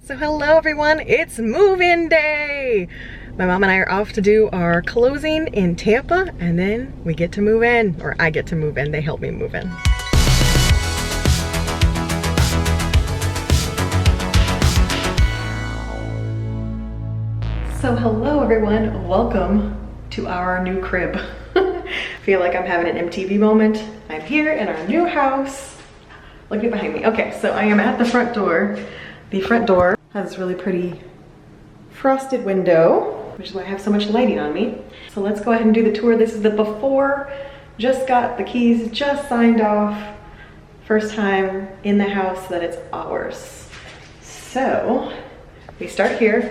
So hello everyone, it's move-in day! My mom and I are off to do our closing in Tampa and then we get to move in, or I get to move in, they help me move in. So hello everyone, welcome to our new crib. I feel like I'm having an MTV moment. I'm here in our new house. Look at behind me. Okay, so I am at the front door. The front door has this really pretty frosted window, which is why I have so much lighting on me. So let's go ahead and do the tour. This is the before. Just got the keys, just signed off. First time in the house that it's ours. So we start here.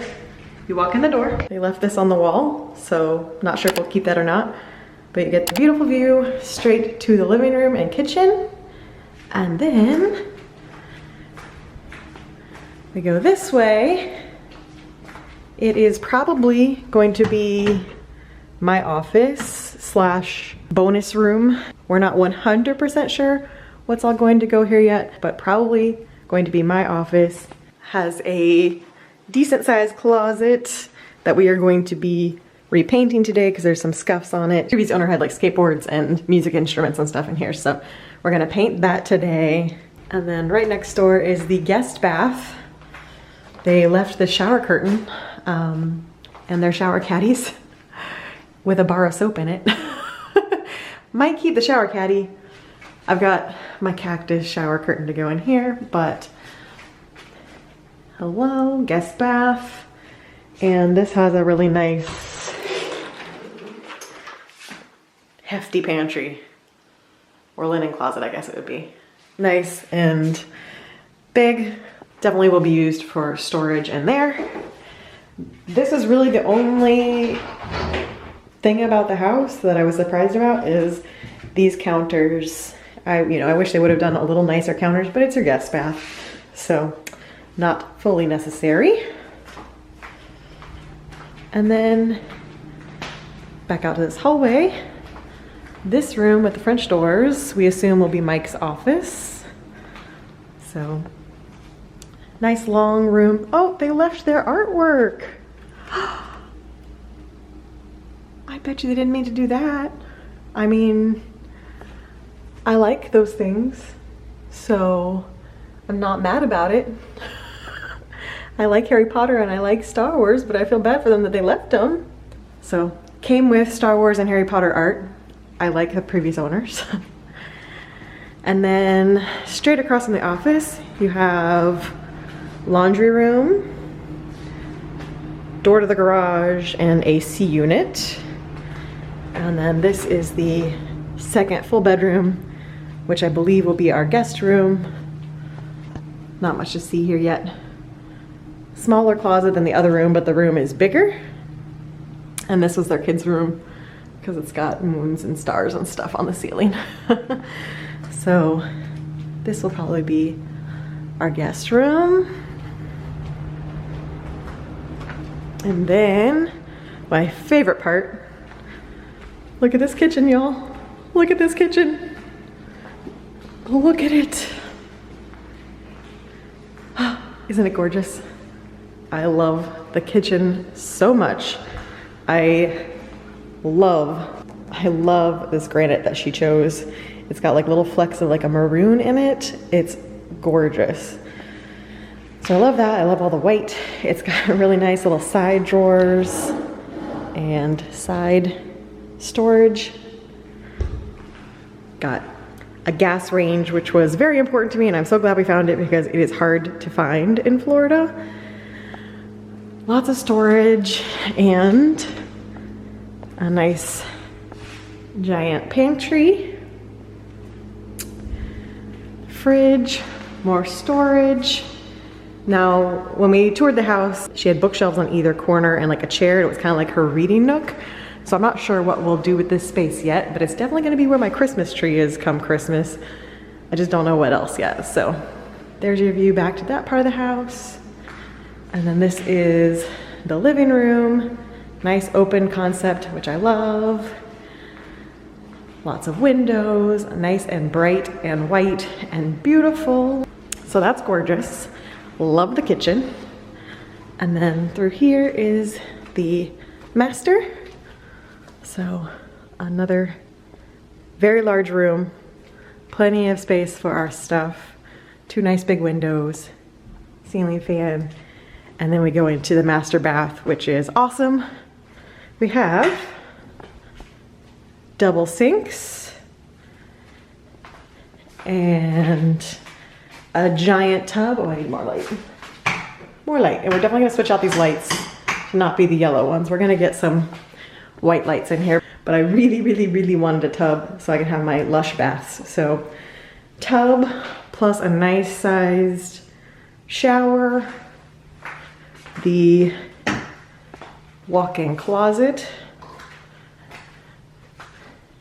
You walk in the door. They left this on the wall, so not sure if we'll keep that or not. But you get the beautiful view straight to the living room and kitchen. And then we go this way. It is probably going to be my office slash bonus room. We're not 100% sure what's all going to go here yet, but probably going to be my office. Has a decent sized closet that we are going to be repainting today because there's some scuffs on it. Previous owner had like skateboards and music instruments and stuff in here, so we're gonna paint that today. And then right next door is the guest bath. They left the shower curtain and their shower caddies with a bar of soap in it. Might keep the shower caddy. I've got my cactus shower curtain to go in here, but hello, guest bath. And this has a really nice hefty pantry, or linen closet, I guess it would be. Nice and big. Definitely will be used for storage in there. This is really the only thing about the house that I was surprised about is these counters. I wish they would have done a little nicer counters, but it's your guest bath, so not fully necessary. And then back out to this hallway. This room with the French doors, we assume will be Mike's office. So, nice long room. Oh, they left their artwork. I bet you they didn't mean to do that. I mean, I like those things, so I'm not mad about it. I like Harry Potter and I like Star Wars, but I feel bad for them that they left them. So, came with Star Wars and Harry Potter art. I like the previous owners. And then straight across from the office, you have laundry room, door to the garage, and AC unit. And then this is the second full bedroom, which I believe will be our guest room. Not much to see here yet. Smaller closet than the other room, but the room is bigger. And this was their kids' room because it's got moons and stars and stuff on the ceiling. So this will probably be our guest room. And then my favorite part, look at this kitchen, y'all. Look at this kitchen. Look at it. Isn't it gorgeous? I love the kitchen so much. I love this granite that she chose. It's got like little flecks of like a maroon in it. It's gorgeous. So I love that. I love all the white. It's got really nice little side drawers and side storage. Got a gas range, which was very important to me, and I'm so glad we found it because it is hard to find in Florida. Lots of storage and a nice giant pantry, fridge, more storage. Now, when we toured the house, she had bookshelves on either corner and like a chair. It was kind of like her reading nook. So I'm not sure what we'll do with this space yet, but it's definitely gonna be where my Christmas tree is come Christmas. I just don't know what else yet. So there's your view back to that part of the house. And then this is the living room. Nice open concept, which I love. Lots of windows, nice and bright and white and beautiful. So that's gorgeous. Love the kitchen. And then through here is the master. So another very large room, plenty of space for our stuff, 2 nice big windows, ceiling fan, and then we go into the master bath, which is awesome. We have double sinks and a giant tub. Oh, I need more light. More light. And we're definitely gonna switch out these lights to not be the yellow ones. We're gonna get some white lights in here, but I really wanted a tub so I can have my lush baths. So tub plus a nice sized shower, the walk-in closet,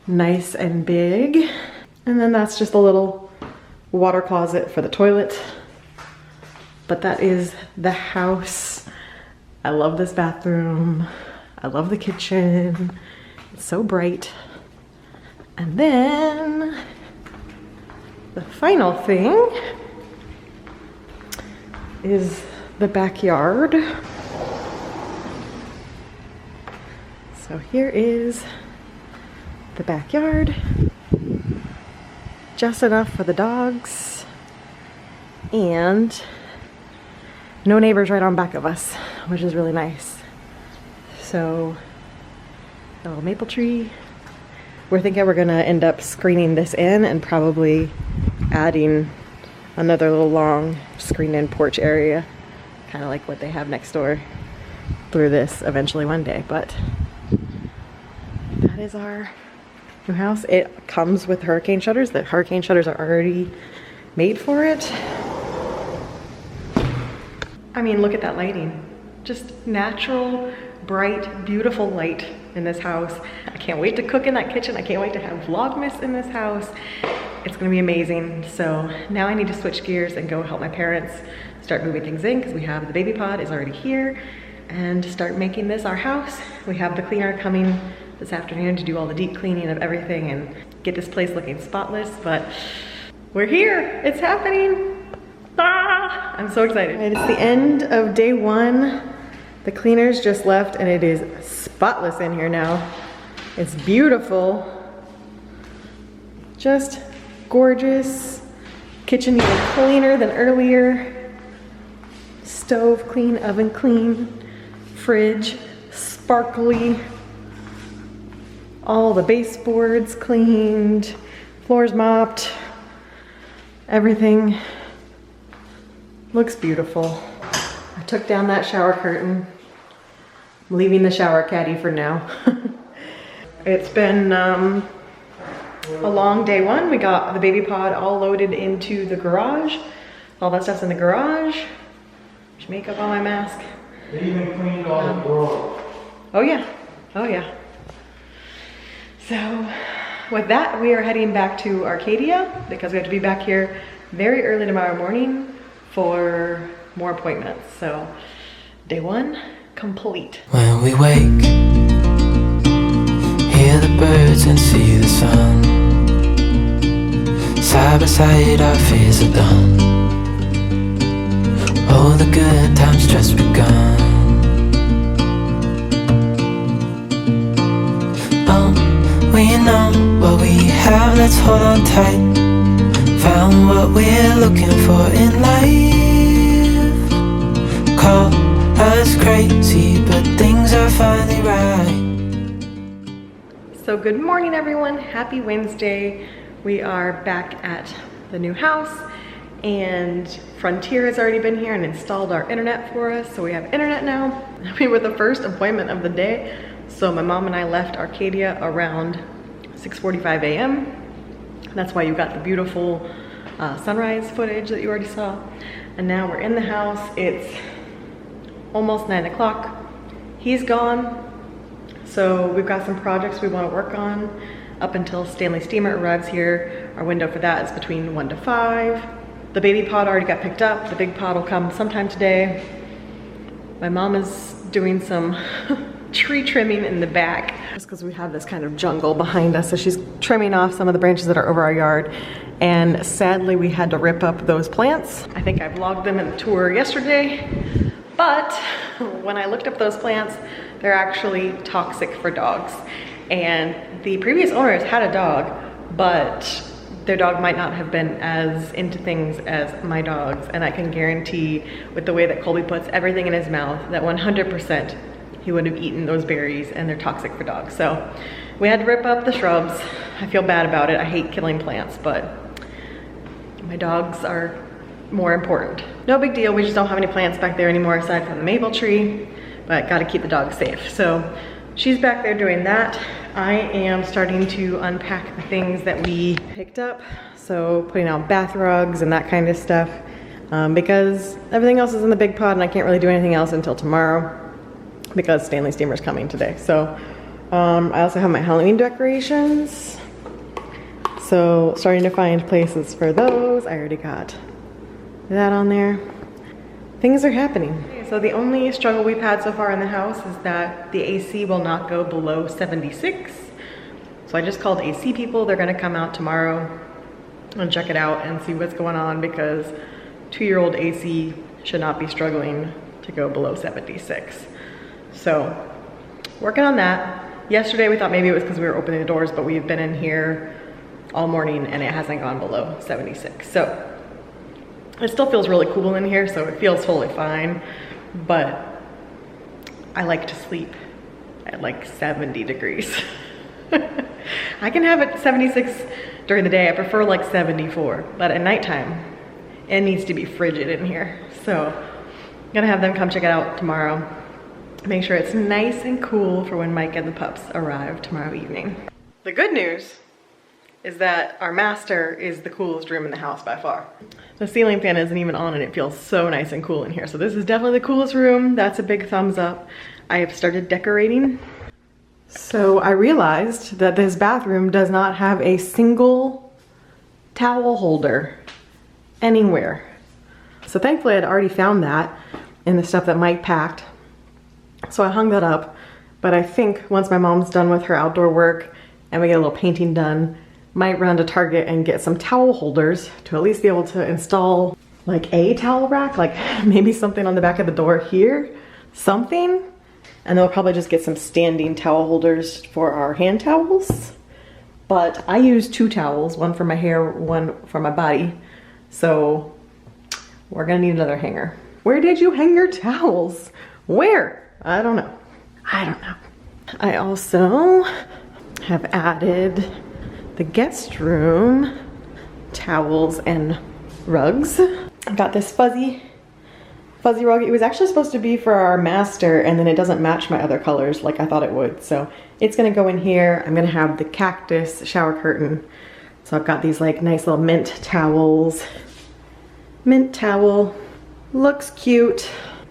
nice and big, and then that's just a little water closet for the toilet. But that is the house. I love this bathroom. I love the kitchen. It's so bright. And then the final thing is the backyard. So here is the backyard. Just enough for the dogs. And no neighbors right on back of us, which is really nice. So a little maple tree. We're thinking we're gonna end up screening this in and probably adding another little long screened-in porch area, kind of like what they have next door, through this eventually one day. But that is our new house. It comes with hurricane shutters. The hurricane shutters are already made for it. I mean, look at that lighting. Just natural, bright, beautiful light in this house. I can't wait to cook in that kitchen. I can't wait to have Vlogmas in this house. It's gonna be amazing. So now I need to switch gears and go help my parents start moving things in, because we have the baby pod is already here, and start making this our house. We have the cleaner coming this afternoon to do all the deep cleaning of everything and get this place looking spotless, but we're here, it's happening. Ah, I'm so excited. And it's the end of day 1. The cleaners just left and it is spotless in here now. It's beautiful. Just gorgeous. Kitchen even cleaner than earlier. Stove clean, oven clean. Fridge sparkly. All the baseboards cleaned. Floors mopped. Everything looks beautiful. I took down that shower curtain. I'm leaving the shower caddy for now. It's been a long day 1. We got the baby pod all loaded into the garage. All that stuff's in the garage. There's makeup on my mask. They even cleaned all the drawers. Oh yeah, oh yeah. So with that, we are heading back to Arcadia because we have to be back here very early tomorrow morning for more appointments. So day 1 complete. When we wake, hear the birds and see the sun. Side by side our fears are done. All the good times just begun. We know what we have, let's hold on tight. Found what we're looking for in life. Call us crazy, but things are finally right. So good morning everyone, happy Wednesday. We are back at the new house and Frontier has already been here and installed our internet for us. So we have internet now. We were the first appointment of the day. So my mom and I left Arcadia around 6:45 a.m. That's why you got the beautiful sunrise footage that you already saw. And now we're in the house. It's almost 9 o'clock. He's gone. So we've got some projects we want to work on up until Stanley Steamer arrives here. Our window for that is between 1 to 5. The baby pod already got picked up. The big pod will come sometime today. My mom is doing some tree trimming in the back just because we have this kind of jungle behind us. So she's trimming off some of the branches that are over our yard. And sadly, we had to rip up those plants. I think I vlogged them in the tour yesterday, But when I looked up those plants, they're actually toxic for dogs. And the previous owners had a dog, but their dog might not have been as into things as my dogs. And I can guarantee with the way that Colby puts everything in his mouth that 100% he would have eaten those berries, and they're toxic for dogs. So we had to rip up the shrubs. I feel bad about it. I hate killing plants, but my dogs are more important. No big deal. We just don't have any plants back there anymore aside from the maple tree, but gotta keep the dogs safe. So she's back there doing that. I am starting to unpack the things that we picked up. So putting out bath rugs and that kind of stuff, because everything else is in the big pot and I can't really do anything else until tomorrow because Stanley Steamer's coming today. So I also have my Halloween decorations. So starting to find places for those. I already got that on there. Things are happening. Okay, so the only struggle we've had so far in the house is that the AC will not go below 76. So I just called AC people. They're gonna come out tomorrow and check it out and see what's going on, because 2-year-old AC should not be struggling to go below 76. So working on that. Yesterday we thought maybe it was because we were opening the doors, but we've been in here all morning and it hasn't gone below 76. So it still feels really cool in here, so it feels totally fine, but I like to sleep at like 70 degrees. I can have it 76 during the day. I prefer like 74, but at nighttime, it needs to be frigid in here. So I'm gonna have them come check it out tomorrow. Make sure it's nice and cool for when Mike and the pups arrive tomorrow evening. The good news is that our master is the coolest room in the house by far. The ceiling fan isn't even on and it feels so nice and cool in here. So this is definitely the coolest room. That's a big thumbs up. I have started decorating. So I realized that this bathroom does not have a single towel holder anywhere. So thankfully I'd already found that in the stuff that Mike packed. So I hung that up, but I think once my mom's done with her outdoor work and we get a little painting done, might run to Target and get some towel holders to at least be able to install like a towel rack, like maybe something on the back of the door here, something. And then we'll probably just get some standing towel holders for our hand towels. But I use 2 towels, one for my hair, one for my body. So we're gonna need another hanger. Where did you hang your towels? Where? I don't know. I don't know. I also have added the guest room towels and rugs. I got this fuzzy rug. It was actually supposed to be for our master, and then it doesn't match my other colors like I thought it would. So it's gonna go in here. I'm gonna have the cactus shower curtain. So I've got these like nice little mint towels. Mint towel, looks cute.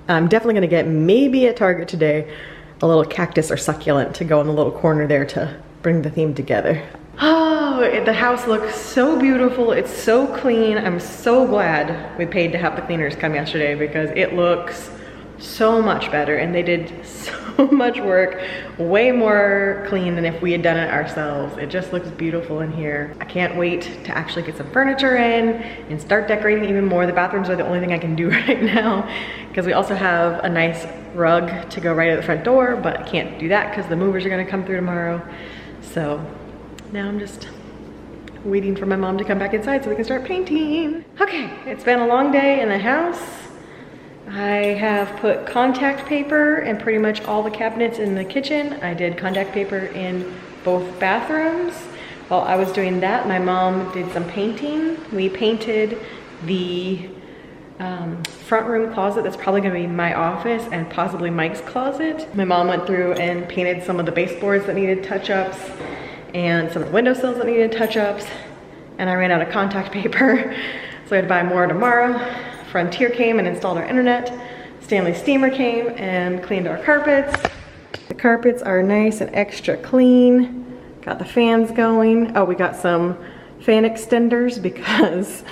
I'm definitely gonna get, maybe at Target today, a little cactus or succulent to go in the little corner there to bring the theme together. Oh, the house looks so beautiful. It's so clean. I'm so glad we paid to have the cleaners come yesterday because it looks so much better, and they did so much work, way more clean than if we had done it ourselves. It just looks beautiful in here. I can't wait to actually get some furniture in and start decorating even more. The bathrooms are the only thing I can do right now because we also have a nice rug to go right at the front door, but I can't do that because the movers are gonna come through tomorrow. So now I'm just waiting for my mom to come back inside so we can start painting. Okay, it's been a long day in the house. I have put contact paper in pretty much all the cabinets in the kitchen. I did contact paper in both bathrooms. While I was doing that, my mom did some painting. We painted the front room closet. That's probably gonna be my office and possibly Mike's closet. My mom went through and painted some of the baseboards that needed touch-ups and some of the windowsills that needed touch-ups. And I ran out of contact paper, so I had to buy more tomorrow. Frontier came and installed our internet. Stanley Steamer came and cleaned our carpets. The carpets are nice and extra clean. Got the fans going. Oh, we got some fan extenders because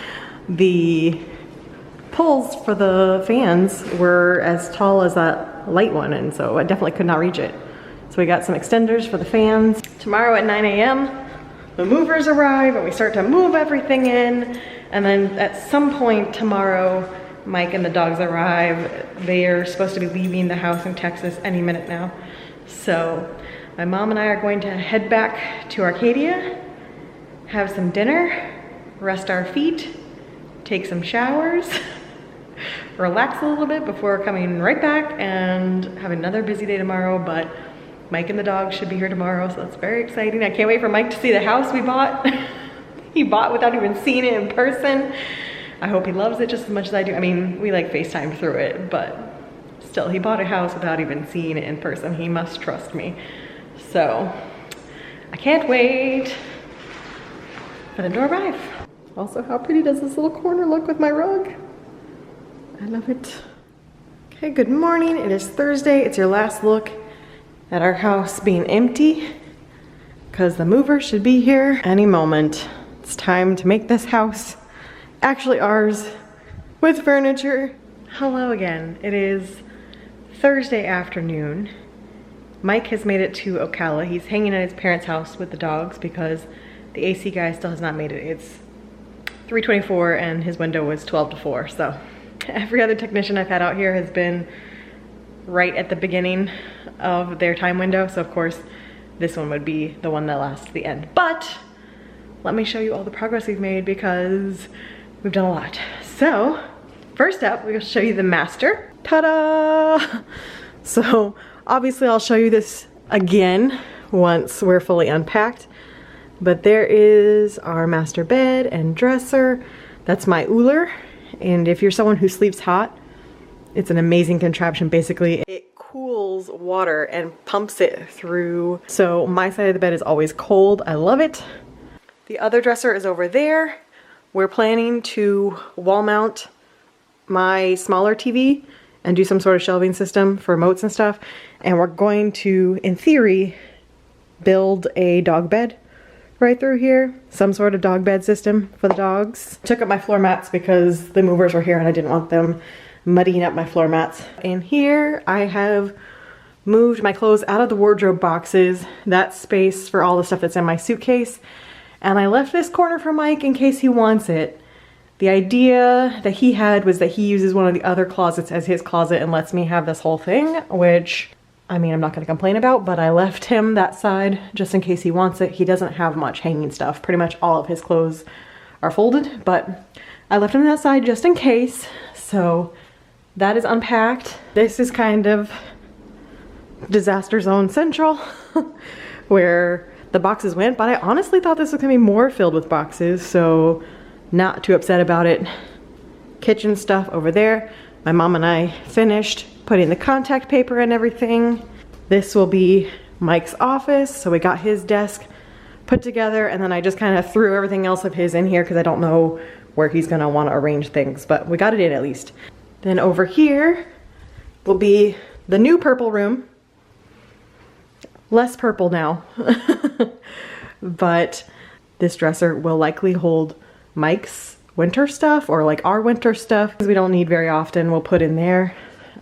the poles for the fans were as tall as that light one, and so I definitely could not reach it. So we got some extenders for the fans. Tomorrow at 9 a.m., the movers arrive and we start to move everything in. And then at some point tomorrow, Mike and the dogs arrive. They are supposed to be leaving the house in Texas any minute now. So my mom and I are going to head back to Arcadia, have some dinner, rest our feet, take some showers, relax a little bit before coming right back and have another busy day tomorrow. But Mike and the dogs should be here tomorrow, so that's very exciting. I can't wait for Mike to see the house we bought. He bought without even seeing it in person. I hope he loves it just as much as I do. I mean, we like FaceTime through it, but still, he bought a house without even seeing it in person. He must trust me. So I can't wait for them to arrive. Also, how pretty does this little corner look with my rug? I love it. Okay, good morning. It is Thursday. It's your last look at our house being empty because the mover should be here any moment. It's time to make this house actually ours with furniture. Hello again. It is Thursday afternoon. Mike has made it to Ocala. He's hanging at his parents' house with the dogs because the AC guy still has not made it. It's 3:24 and his window was 12 to 4. So every other technician I've had out here has been right at the beginning of their time window. So of course, this one would be the one that lasts to the end. But let me show you all the progress we've made because we've done a lot. So first up, we'll show you the master. Ta-da! So obviously I'll show you this again once we're fully unpacked. But there is our master bed and dresser. That's my Uller. And if you're someone who sleeps hot, it's an amazing contraption. Basically, it cools water and pumps it through. So my side of the bed is always cold. I love it. The other dresser is over there. We're planning to wall mount my smaller TV and do some sort of shelving system for remotes and stuff. And we're going to, in theory, build a dog bed right through here. Some sort of dog bed system for the dogs. Took up my floor mats because the movers were here and I didn't want them muddying up my floor mats. And here I have moved my clothes out of the wardrobe boxes. That's space for all the stuff that's in my suitcase. And I left this corner for Mike in case he wants it. The idea that he had was that he uses one of the other closets as his closet and lets me have this whole thing, which, I mean, I'm not gonna complain about, but I left him that side just in case he wants it. He doesn't have much hanging stuff. Pretty much all of his clothes are folded, but I left him that side just in case. So that is unpacked. This is kind of disaster zone central where the boxes went, but I honestly thought this was gonna be more filled with boxes, so not too upset about it. Kitchen stuff over there. My mom and I finished putting the contact paper and everything. This will be Mike's office, so we got his desk put together, and then I just kind of threw everything else of his in here because I don't know where he's gonna want to arrange things, but we got it in at least. Then over here will be the new purple room. Less purple now, but this dresser will likely hold Mike's winter stuff or like our winter stuff because we don't need very often. We'll put in there,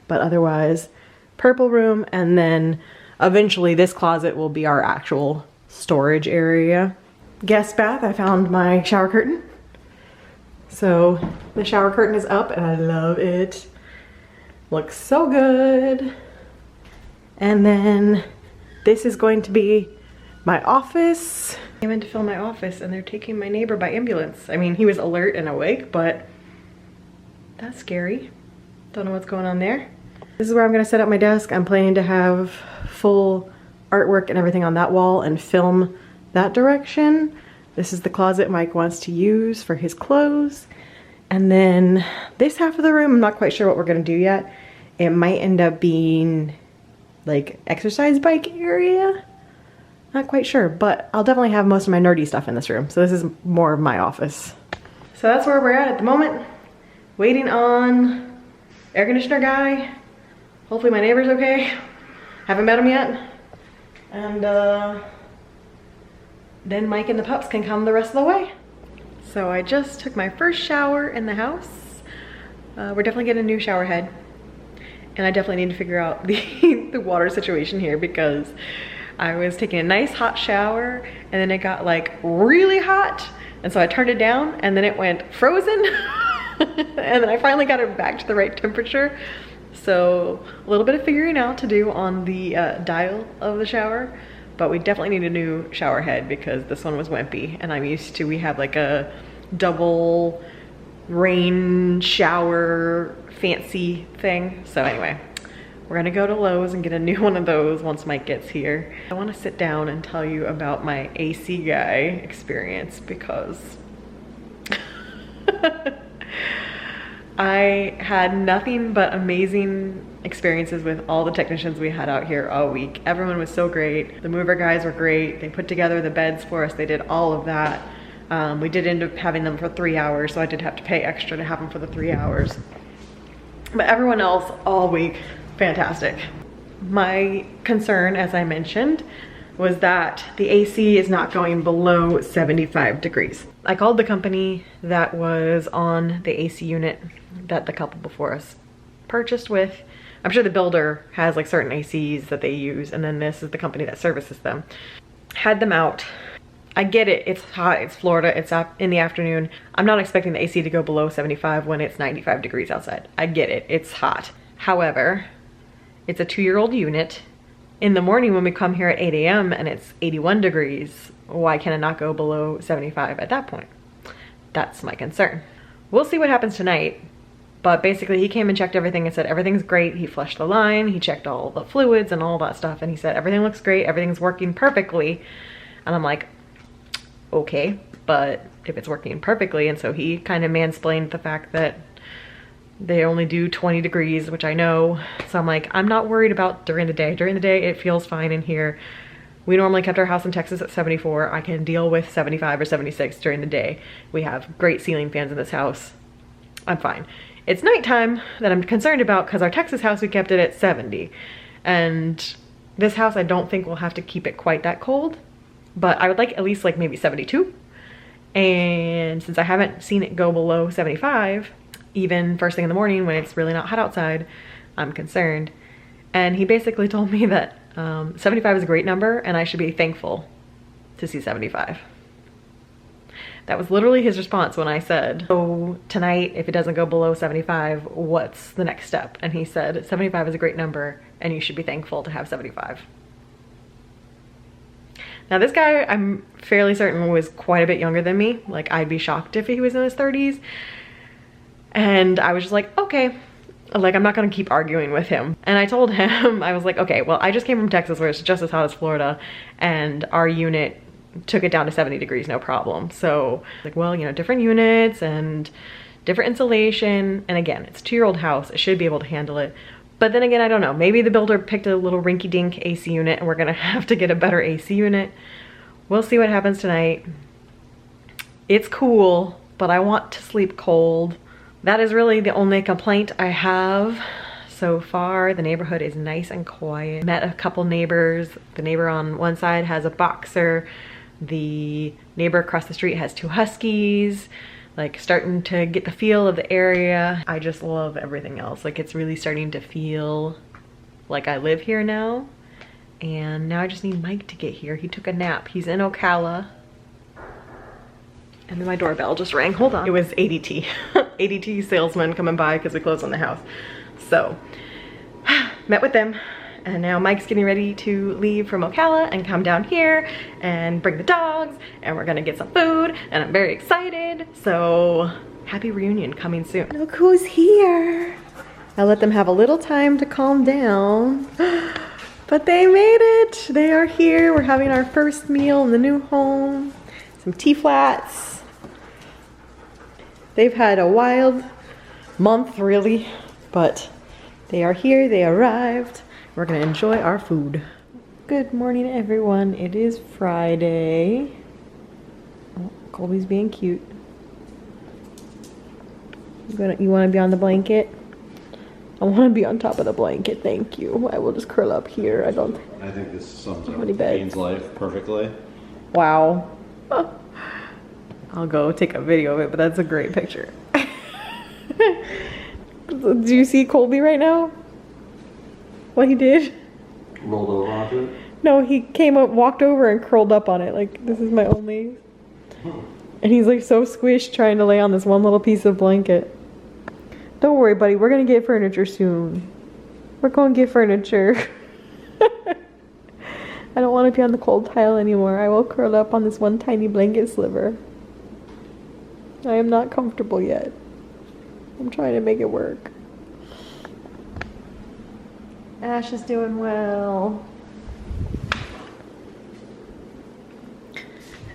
but otherwise purple room. And then eventually this closet will be our actual storage area. Guest bath, I found my shower curtain. So the shower curtain is up and I love it. Looks so good. And then this is going to be my office. I came in to film my office and they're taking my neighbor by ambulance. I mean, he was alert and awake, but that's scary. Don't know what's going on there. This is where I'm gonna set up my desk. I'm planning to have full artwork and everything on that wall and film that direction. This is the closet Mike wants to use for his clothes. And then this half of the room, I'm not quite sure what we're gonna do yet. It might end up being like exercise bike area. Not quite sure, but I'll definitely have most of my nerdy stuff in this room. So this is more of my office. So that's where we're at the moment. Waiting on air conditioner guy. Hopefully my neighbor's okay. Haven't met him yet. And then Mike and the pups can come the rest of the way. So I just took my first shower in the house. We're definitely getting a new shower head. And I definitely need to figure out the water situation here because I was taking a nice hot shower and then it got like really hot. And so I turned it down and then it went frozen. And then I finally got it back to the right temperature. So a little bit of figuring out to do on the dial of the shower, but we definitely need a new shower head because this one was wimpy, and I'm used to, we have like a double rain shower fancy thing. So anyway, we're gonna go to Lowe's and get a new one of those once Mike gets here. I wanna sit down and tell you about my AC guy experience because I had nothing but amazing experiences with all the technicians we had out here all week. Everyone was so great. The mover guys were great. They put together the beds for us. They did all of that. We did end up having them for 3 hours, so I did have to pay extra to have them for the 3 hours. But everyone else all week, fantastic. My concern, as I mentioned, was that the AC is not going below 75 degrees. I called the company that was on the AC unit that the couple before us purchased with. I'm sure the builder has like certain ACs that they use, and then this is the company that services them. Had them out. I get it, it's hot, it's Florida, it's up in the afternoon. I'm not expecting the AC to go below 75 when it's 95 degrees outside. I get it, it's hot. However, it's a 2-year-old unit. In the morning when we come here at 8 a.m. and it's 81 degrees, why can it not go below 75 at that point? That's my concern. We'll see what happens tonight, but basically he came and checked everything and said everything's great. He flushed the line, he checked all the fluids and all that stuff, and he said everything looks great, everything's working perfectly. And I'm like, okay, but if it's working perfectly, and so he kind of mansplained the fact that they only do 20 degrees, which I know. So I'm like, I'm not worried about during the day. During the day, it feels fine in here. We normally kept our house in Texas at 74. I can deal with 75 or 76 during the day. We have great ceiling fans in this house. I'm fine. It's nighttime that I'm concerned about because our Texas house, we kept it at 70. And this house, I don't think we'll have to keep it quite that cold, but I would like at least like maybe 72. And since I haven't seen it go below 75, even first thing in the morning when it's really not hot outside, I'm concerned. And he basically told me that 75 is a great number and I should be thankful to see 75. That was literally his response when I said, so tonight, if it doesn't go below 75, what's the next step? And he said, 75 is a great number and you should be thankful to have 75. Now this guy, I'm fairly certain was quite a bit younger than me. Like I'd be shocked if he was in his 30s. And I was just like, okay, like I'm not gonna keep arguing with him. And I told him, I was like, okay, well, I just came from Texas where it's just as hot as Florida and our unit took it down to 70 degrees, no problem. So like, well, you know, different units and different insulation. And again, it's a 2-year-old house, it should be able to handle it. But then again, I don't know, maybe the builder picked a little rinky dink AC unit and we're gonna have to get a better AC unit. We'll see what happens tonight. It's cool, but I want to sleep cold. That is really the only complaint I have so far. The neighborhood is nice and quiet. Met a couple neighbors. The neighbor on one side has a boxer. The neighbor across the street has 2 huskies. Like starting to get the feel of the area. I just love everything else. Like it's really starting to feel like I live here now. And now I just need Mike to get here. He took a nap. He's in Ocala. And then my doorbell just rang. Hold on. It was ADT. ADT salesman coming by because we closed on the house. So, met with them. And now Mike's getting ready to leave from Ocala and come down here and bring the dogs. And we're gonna get some food. And I'm very excited. So, happy reunion coming soon. Look who's here. I let them have a little time to calm down. But they made it. They are here. We're having our first meal in the new home. Some T-flats. They've had a wild month, really, but they are here, they arrived. We're gonna enjoy our food. Good morning, everyone. It is Friday. Oh, Colby's being cute. You wanna be on the blanket? I wanna be on top of the blanket, thank you. I will just curl up here. I think this sums up many beds. Kane's life perfectly. Wow. I'll go take a video of it, but that's a great picture. Do you see Colby right now? What he did? Rolled over onto it? No, he came up, walked over and curled up on it. Like, this is my only... And he's like so squished trying to lay on this one little piece of blanket. Don't worry, buddy. We're gonna get furniture soon. We're going to get furniture. I don't want to be on the cold tile anymore. I will curl up on this one tiny blanket sliver. I am not comfortable yet. I'm trying to make it work. Ash is doing well.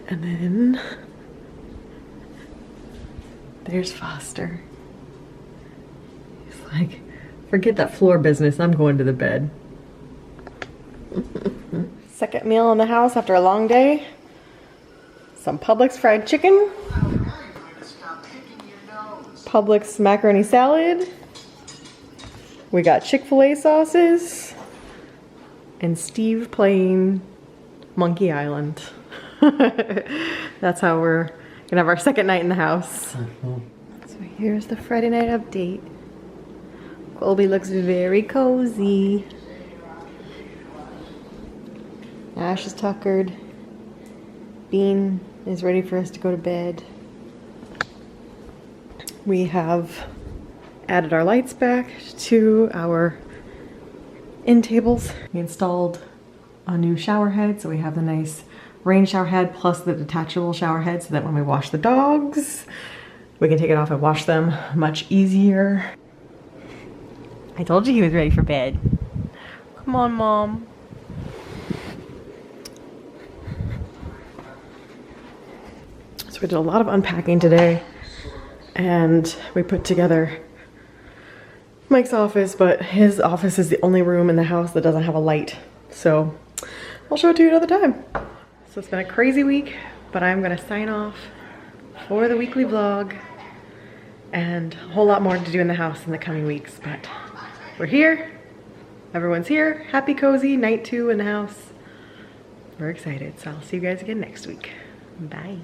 And then there's Foster. He's like, forget that floor business. I'm going to the bed. Second meal in the house after a long day. Some Publix fried chicken. Publix macaroni salad. We got Chick-fil-A sauces. And Steve playing Monkey Island. That's how we're gonna have our second night in the house. So here's the Friday night update. Colby looks very cozy. Ash is tuckered. Bean is ready for us to go to bed. We have added our lights back to our end tables. We installed a new shower head, so we have the nice rain shower head plus the detachable shower head so that when we wash the dogs, we can take it off and wash them much easier. I told you he was ready for bed. Come on, Mom. So we did a lot of unpacking today, and we put together Mike's office, but his office is the only room in the house that doesn't have a light. So I'll show it to you another time. So it's been a crazy week, but I'm gonna sign off for the weekly vlog, and a whole lot more to do in the house in the coming weeks, but we're here. Everyone's here. Happy, cozy, night 2 in the house. We're excited, so I'll see you guys again next week. Bye.